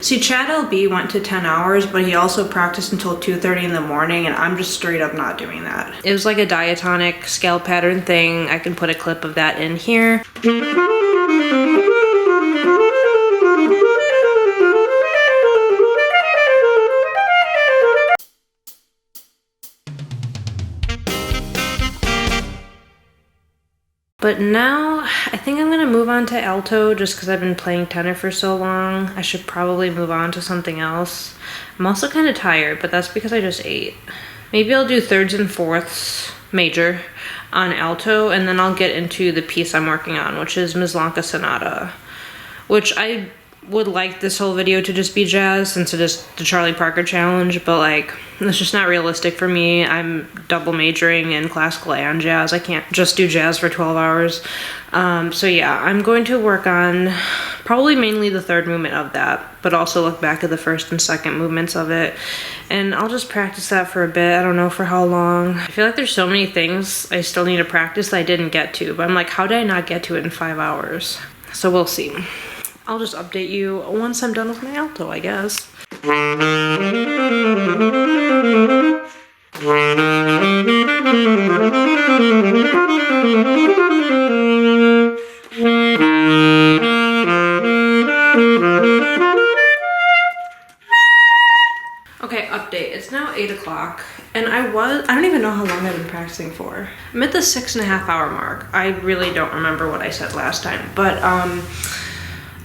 See, Chad LB went to 10 hours, but he also practiced until 2:30 in the morning, and I'm just straight up not doing that. It was like a diatonic scale pattern thing. I can put a clip of that in here. But now, I think I'm gonna move on to alto just because I've been playing tenor for so long. I should probably move on to something else. I'm also kind of tired, but that's because I just ate. Maybe I'll do thirds and fourths, major, on alto, and then I'll get into the piece I'm working on, which is Myslanka Sonata, which I would like this whole video to just be jazz since it is the Charlie Parker challenge, but like, it's just not realistic for me. I'm double majoring in classical and jazz. I can't just do jazz for 12 hours. So yeah, I'm going to work on probably mainly the third movement of that, but also look back at the first and second movements of it. And I'll just practice that for a bit. I don't know for how long. I feel like there's so many things I still need to practice that I didn't get to, but I'm like, how did I not get to it in 5 hours? So we'll see. I'll just update you once I'm done with my alto, I guess. Okay, update. It's now 8 o'clock, and I don't even know how long I've been practicing for. I'm at the 6.5 hour mark. I really don't remember what I said last time, but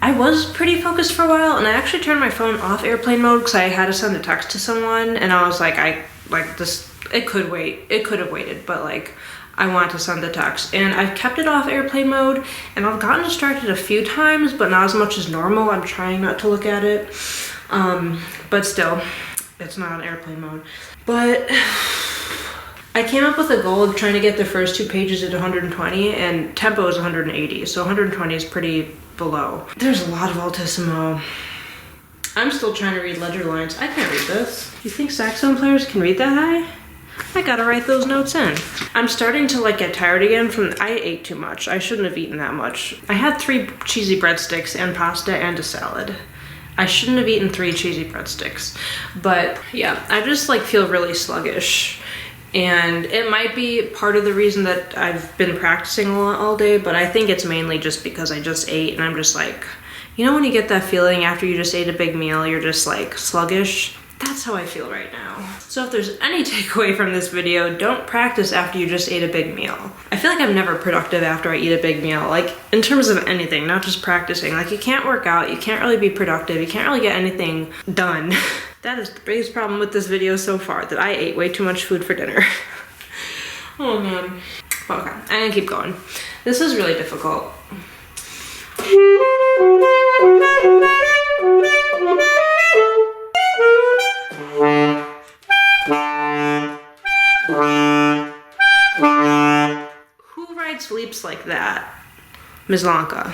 I was pretty focused for a while, and I actually turned my phone off airplane mode because I had to send a text to someone, and I was like, it could wait. It could have waited, but like, I want to send the text. And I've kept it off airplane mode, and I've gotten distracted a few times, but not as much as normal. I'm trying not to look at it. But still, it's not on airplane mode. But I came up with a goal of trying to get the first 2 pages at 120, and tempo is 180, so 120 is pretty below. There's a lot of altissimo. I'm still trying to read ledger lines. I can't read this. You think saxophone players can read that high? I gotta write those notes in. I'm starting to like get tired again I ate too much. I shouldn't have eaten that much. I had 3 cheesy breadsticks and pasta and a salad. I shouldn't have eaten 3 cheesy breadsticks. But yeah, I just like feel really sluggish. And it might be part of the reason that I've been practicing a lot all day, but I think it's mainly just because I just ate and I'm just like, you know when you get that feeling after you just ate a big meal, you're just like sluggish? That's how I feel right now. So if there's any takeaway from this video, don't practice after you just ate a big meal. I feel like I'm never productive after I eat a big meal, like in terms of anything, not just practicing. Like you can't work out, you can't really be productive, you can't really get anything done. That is the biggest problem with this video so far, that I ate way too much food for dinner. Oh man. Okay, I'm gonna keep going. This is really difficult. Who writes leaps like that? Myslanka.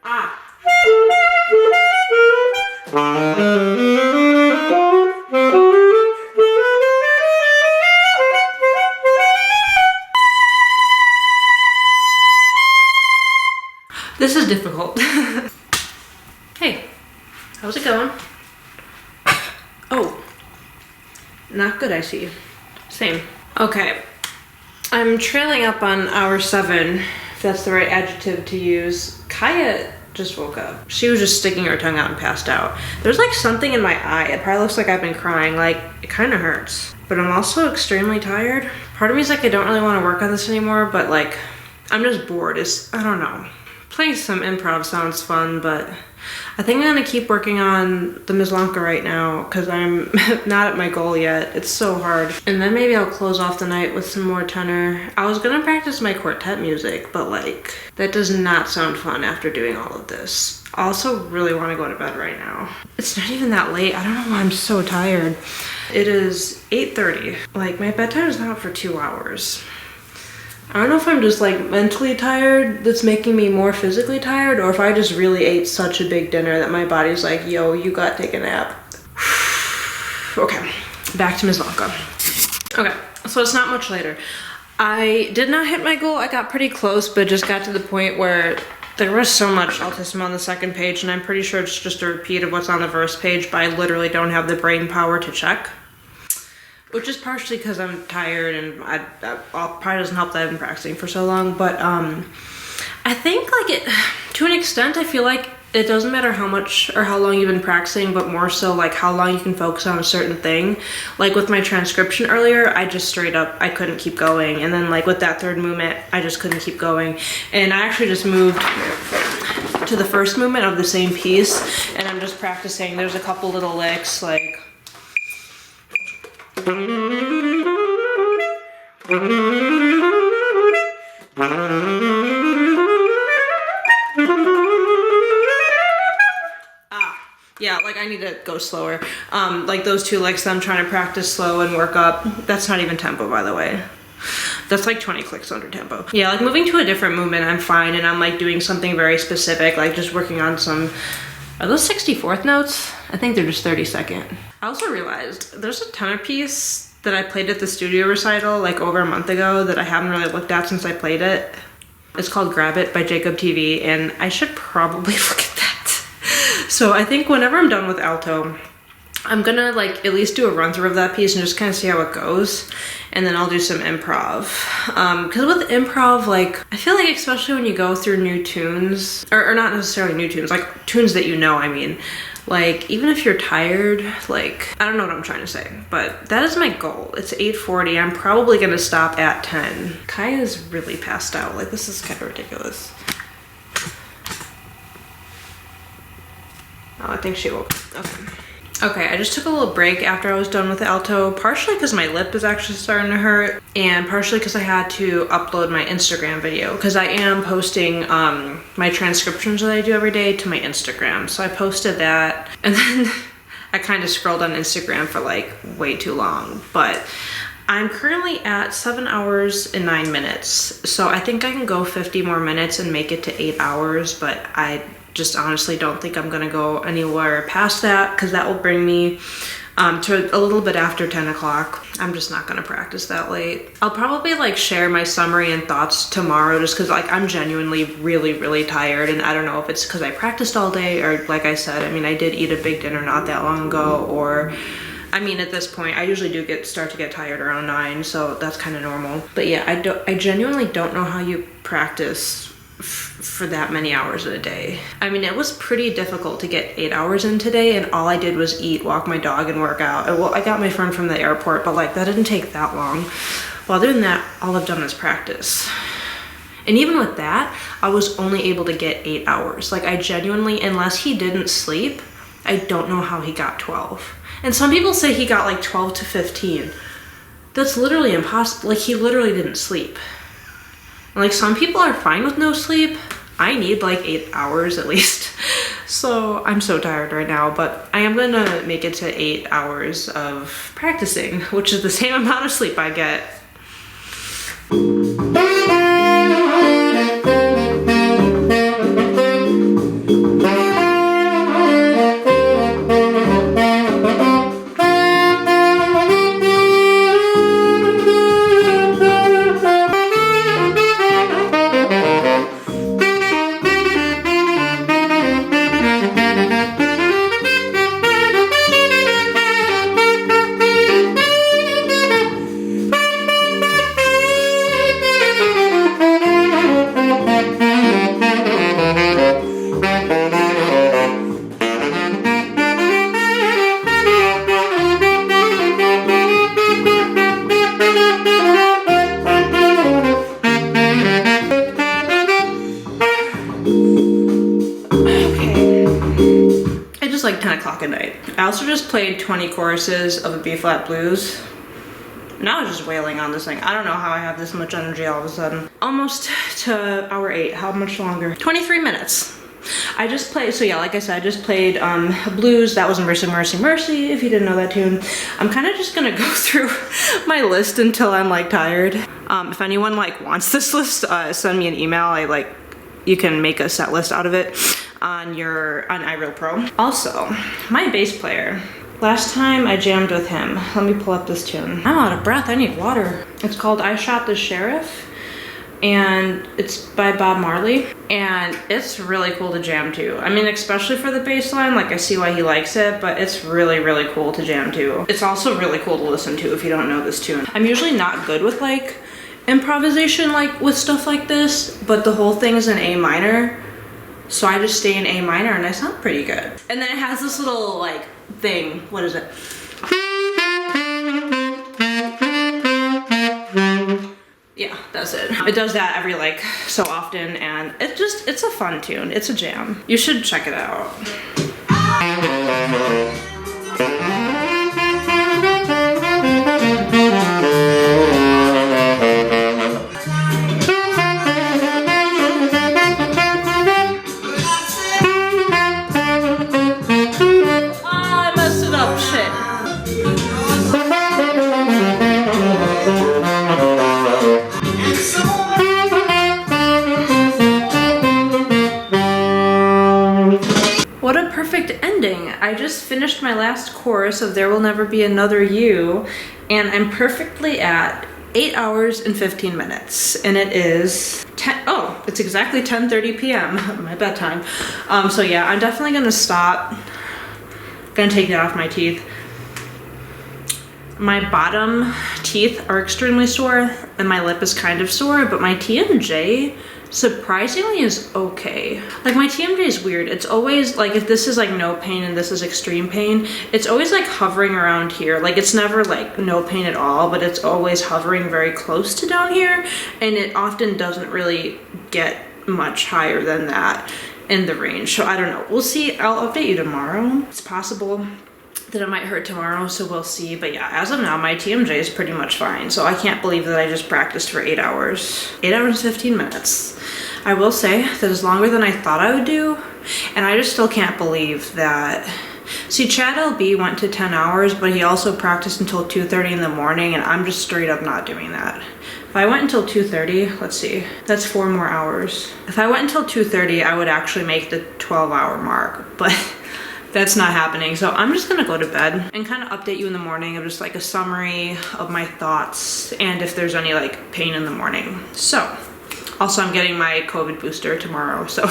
Ah. This is difficult. Hey, how's it going? Oh, not good, I see. Same. Okay, I'm trailing up on hour 7, if that's the right adjective to use. Kaya just woke up. She was just sticking her tongue out and passed out. There's like something in my eye. It probably looks like I've been crying. Like, it kind of hurts. But I'm also extremely tired. Part of me is like, I don't really want to work on this anymore, but like, I'm just bored. I don't know. Playing some improv sounds fun, but I think I'm gonna keep working on the Myslanka right now because I'm not at my goal yet. It's so hard. And then maybe I'll close off the night with some more tenor. I was gonna practice my quartet music, but like, that does not sound fun after doing all of this. I also really want to go to bed right now. It's not even that late. I don't know why I'm so tired. It is 8:30. Like, my bedtime is not for 2 hours. I don't know if I'm just like mentally tired that's making me more physically tired, or if I just really ate such a big dinner that my body's like, yo, you gotta take a nap. Okay, back to Myslanka. Okay, so it's not much later. I did not hit my goal. I got pretty close, but just got to the point where There was so much altissimo on the second page, and I'm pretty sure it's just a repeat of what's on the first page, but I literally don't have the brain power to check. Which is partially because I'm tired, and that probably doesn't help that I've been practicing for so long, but I think like to an extent, I feel like it doesn't matter how much or how long you've been practicing, but more so like how long you can focus on a certain thing. Like with my transcription earlier, I just straight up, I couldn't keep going. And then like with that third movement, I just couldn't keep going. And I actually just moved to the first movement of the same piece, and I'm just practicing. There's a couple little licks like... Yeah, like I need to go slower. Like those two licks that I'm trying to practice slow and work up. That's not even tempo, by the way. That's like 20 clicks under tempo. Yeah, like moving to a different movement, I'm fine, and I'm like doing something very specific, like just working on some, are those 64th notes? I think they're just 32nd. I also realized there's a tenor piece that I played at the studio recital like over a month ago that I haven't really looked at since I played it. It's called Grab It by Jacob TV, and I should probably look at that. So I think whenever I'm done with alto, I'm gonna like at least do a run through of that piece and just kind of see how it goes. And then I'll do some improv. Cause with improv, like, I feel like especially when you go through new tunes, or not necessarily new tunes, like tunes that you know, I mean, like even if you're tired, like, I don't know what I'm trying to say, but that is my goal. It's 8:40, I'm probably gonna stop at 10. Kaya is really passed out, like this is kind of ridiculous. Oh, I think she woke up. Okay, I just took a little break after I was done with the alto, partially because my lip is actually starting to hurt, and partially because I had to upload my Instagram video, because I am posting my transcriptions that I do every day to my Instagram. So I posted that, and then I kind of scrolled on Instagram for like way too long, but I'm currently at 7 hours and 9 minutes. So I think I can go 50 more minutes and make it to 8 hours, but I just honestly don't think I'm gonna go anywhere past that, because that will bring me to a little bit after 10 o'clock. I'm just not gonna practice that late. I'll probably like share my summary and thoughts tomorrow, just because like I'm genuinely really tired, and I don't know if it's because I practiced all day, or like I said, I mean, I did eat a big dinner not that long ago, or I mean, at this point, I usually do start to get tired around 9, so that's kind of normal. But yeah, I genuinely don't know how you practice for that many hours in a day. I mean, it was pretty difficult to get 8 hours in today, and all I did was eat, walk my dog, and work out. Well, I got my friend from the airport, but like that didn't take that long. Well, other than that, all I've done is practice. And even with that, I was only able to get 8 hours. Like I genuinely, unless he didn't sleep, I don't know how he got 12. And some people say he got like 12 to 15. That's literally impossible. Like he literally didn't sleep. Like some people are fine with no sleep. I need like 8 hours at least. So I'm so tired right now, but I am gonna make it to 8 hours of practicing, which is the same amount of sleep I get. Like 10 o'clock at night. I also just played 20 choruses of a B-flat blues. Now I was just wailing on this thing. I don't know how I have this much energy all of a sudden. Almost to hour 8. How much longer? 23 minutes. I just played, so yeah, like I said, I just played blues. That was Mercy, Mercy, Mercy, if you didn't know that tune. I'm kind of just gonna go through my list until I'm like tired. If anyone like wants this list, send me an email. You can make a set list out of it on iReal Pro. Also, my bass player, last time I jammed with him, let me pull up this tune. I'm out of breath, I need water. It's called I Shot the Sheriff and it's by Bob Marley, and it's really cool to jam to. I mean, especially for the bass line, like I see why he likes it, but it's really, really cool to jam to. It's also really cool to listen to if you don't know this tune. I'm usually not good with like improvisation like with stuff like this, but the whole thing is in A minor, so I just stay in A minor and I sound pretty good. And then it has this little like thing, what is it? Yeah, that's it. It does that every like so often, and it's a fun tune. It's a jam. You should check it out. I messed it up, shit. What a perfect ending. I just finished my last chorus of There Will Never Be Another You, and I'm perfectly at 8 hours and 15 minutes, and it is it's exactly 10:30 p.m. my bedtime. So yeah, I'm definitely gonna stop. Gonna take that off my teeth. My bottom teeth are extremely sore, and my lip is kind of sore, but my TMJ surprisingly is okay. Like my TMJ is weird. It's always like, if this is like no pain and this is extreme pain, it's always like hovering around here. Like it's never like no pain at all, but it's always hovering very close to down here, and it often doesn't really get much higher than that in the range. So I don't know, we'll see. I'll update you tomorrow. It's possible that it might hurt tomorrow, so we'll see. But yeah, as of now, my TMJ is pretty much fine. So I can't believe that I just practiced for 8 hours. 8 hours and 15 minutes. I will say that is longer than I thought I would do, and I just still can't believe that. See, Chad LB went to 10 hours, but he also practiced until 2:30 in the morning, and I'm just straight up not doing that. If I went until 2:30, let's see, that's 4 more hours. If I went until 2:30, I would actually make the 12-hour mark, but that's not happening. So I'm just gonna go to bed and kind of update you in the morning of just like a summary of my thoughts and if there's any like pain in the morning. So, also I'm getting my COVID booster tomorrow, so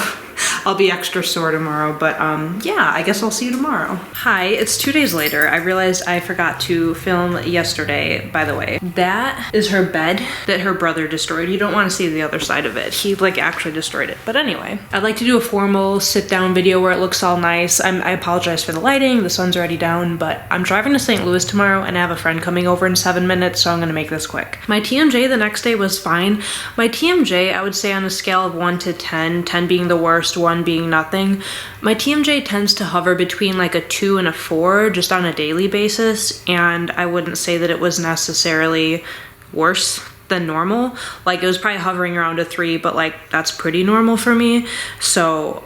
I'll be extra sore tomorrow, but yeah, I guess I'll see you tomorrow. Hi, it's 2 days later. I realized I forgot to film yesterday, by the way. That is her bed that her brother destroyed. You don't want to see the other side of it. He like actually destroyed it. But anyway, I'd like to do a formal sit down video where it looks all nice. I apologize for the lighting. The sun's already down, but I'm driving to St. Louis tomorrow and I have a friend coming over in 7 minutes, so I'm gonna make this quick. My TMJ the next day was fine. My TMJ, I would say on a scale of 1 to 10, 10 being the worst, 1 being nothing, my TMJ tends to hover between like a 2 and a 4 just on a daily basis, and I wouldn't say that it was necessarily worse than normal. Like it was probably hovering around a 3, but like that's pretty normal for me. So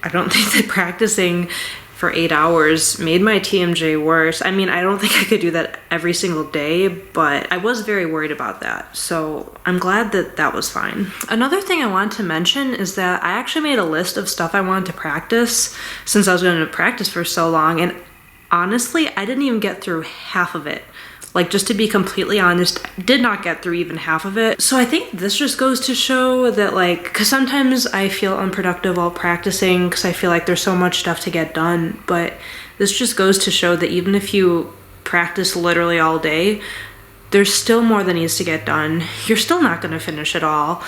I don't think that practicing for 8 hours made my TMJ worse. I mean, I don't think I could do that every single day, but I was very worried about that. So I'm glad that that was fine. Another thing I wanted to mention is that I actually made a list of stuff I wanted to practice since I was going to practice for so long. And honestly, I didn't even get through half of it. Like, just to be completely honest, I did not get through even half of it. So I think this just goes to show that, like, because sometimes I feel unproductive while practicing because I feel like there's so much stuff to get done. But this just goes to show that even if you practice literally all day, there's still more that needs to get done. You're still not going to finish it all.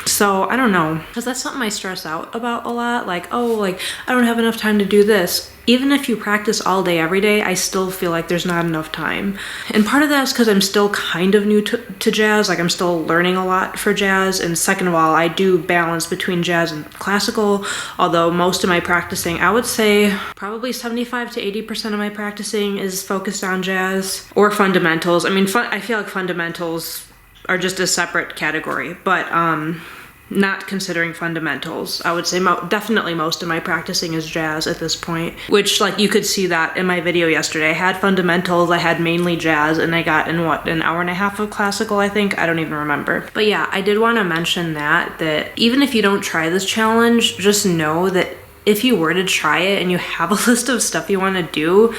So I don't know, because that's something I stress out about a lot. Like, oh, like I don't have enough time to do this. Even if you practice all day, every day, I still feel like there's not enough time. And part of that is because I'm still kind of new to jazz. Like I'm still learning a lot for jazz. And second of all, I do balance between jazz and classical. Although most of my practicing, I would say probably 75 to 80% of my practicing is focused on jazz or fundamentals. I mean, I feel like fundamentals are just a separate category, but not considering fundamentals, I would say definitely most of my practicing is jazz at this point, which like you could see that in my video yesterday. I had fundamentals, I had mainly jazz, and I got in what, an hour and a half of classical, I think? I don't even remember. But yeah, I did want to mention that even if you don't try this challenge, just know that if you were to try it and you have a list of stuff you want to do,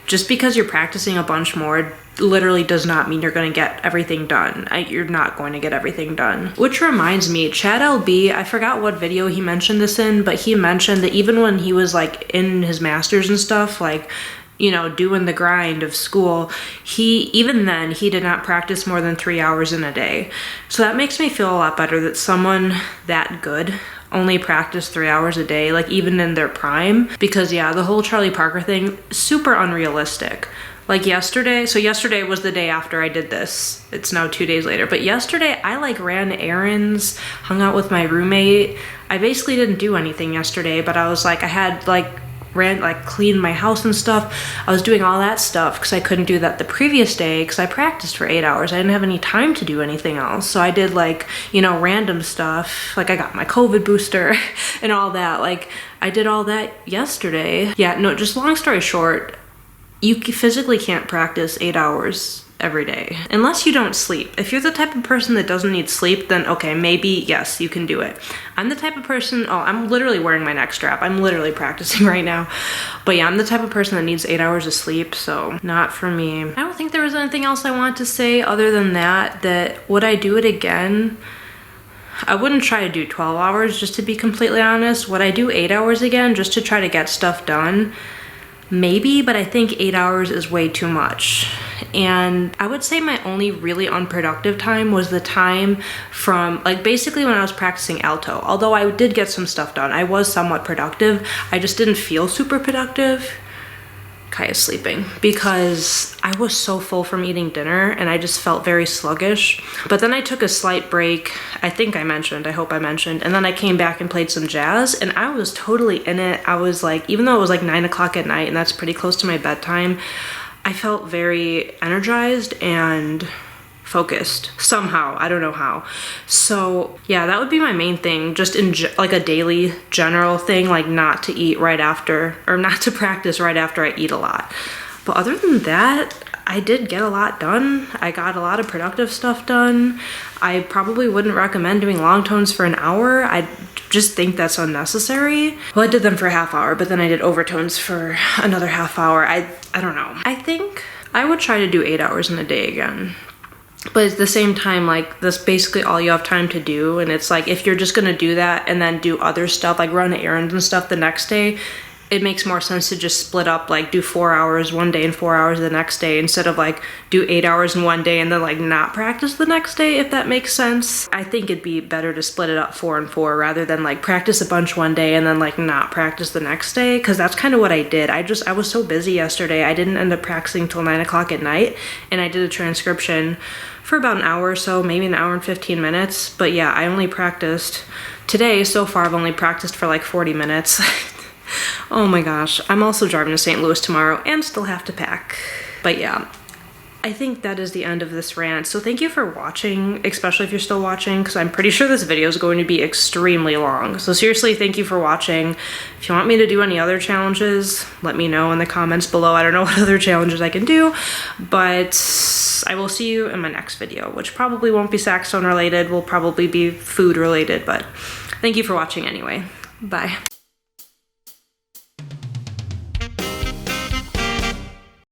just because you're practicing a bunch more literally does not mean you're going to get everything done. You're not going to get everything done. Which reminds me, Chad LB, I forgot what video he mentioned this in, but he mentioned that even when he was like in his masters and stuff, like, you know, doing the grind of school, even then he did not practice more than 3 hours in a day. So that makes me feel a lot better that someone that good only practiced 3 hours a day, like even in their prime. Because yeah, the whole Charlie Parker thing, super unrealistic. Like yesterday was the day after I did this. It's now 2 days later. But yesterday I like ran errands, hung out with my roommate. I basically didn't do anything yesterday, but I was like, I had cleaned my house and stuff. I was doing all that stuff because I couldn't do that the previous day because I practiced for 8 hours. I didn't have any time to do anything else. So I did like, you know, random stuff. Like I got my COVID booster and all that. Like I did all that yesterday. Yeah, no, just long story short, you physically can't practice 8 hours every day unless you don't sleep. If you're the type of person that doesn't need sleep, then okay, maybe yes, you can do it. I'm the type of person, I'm literally wearing my neck strap. I'm literally practicing right now. But yeah, I'm the type of person that needs 8 hours of sleep, so not for me. I don't think there was anything else I wanted to say other than that would I do it again? I wouldn't try to do 12 hours, just to be completely honest. Would I do 8 hours again just to try to get stuff done? Maybe, but I think 8 hours is way too much. And I would say my only really unproductive time was the time from, like, basically when I was practicing alto. Although I did get some stuff done, I was somewhat productive. I just didn't feel super productive. Kaya's sleeping because I was so full from eating dinner and I just felt very sluggish. But then I took a slight break. I hope I mentioned, and then I came back and played some jazz and I was totally in it. I was like, even though it was like 9 o'clock at night and that's pretty close to my bedtime, I felt very energized and focused somehow. I don't know how. So yeah, that would be my main thing, just in like a daily general thing, like not to eat right after, or not to practice right after I eat a lot. But other than that, I did get a lot done. I got a lot of productive stuff done. I probably wouldn't recommend doing long tones for an hour. I just think that's unnecessary. Well, I did them for a half hour, but then I did overtones for another half hour. I don't know. I think I would try to do 8 hours in a day again. But at the same time, like, that's basically all you have time to do. And it's like, if you're just gonna do that and then do other stuff, like run errands and stuff the next day, it makes more sense to just split up, like do 4 hours one day and 4 hours the next day, instead of like do 8 hours in one day and then like not practice the next day, if that makes sense. I think it'd be better to split it up 4 and 4 rather than like practice a bunch one day and then like not practice the next day, because that's kind of what I did. I was so busy yesterday, I didn't end up practicing till 9 o'clock at night, and I did a transcription for about an hour or so, maybe an hour and 15 minutes. But yeah, I only practiced today. So far, I've only practiced for like 40 minutes. Oh my gosh. I'm also driving to St. Louis tomorrow and still have to pack. But yeah, I think that is the end of this rant. So thank you for watching, especially if you're still watching, because I'm pretty sure this video is going to be extremely long. So seriously, thank you for watching. If you want me to do any other challenges, let me know in the comments below. I don't know what other challenges I can do, but I will see you in my next video, which probably won't be Saxstone related, will probably be food related, but thank you for watching anyway. Bye.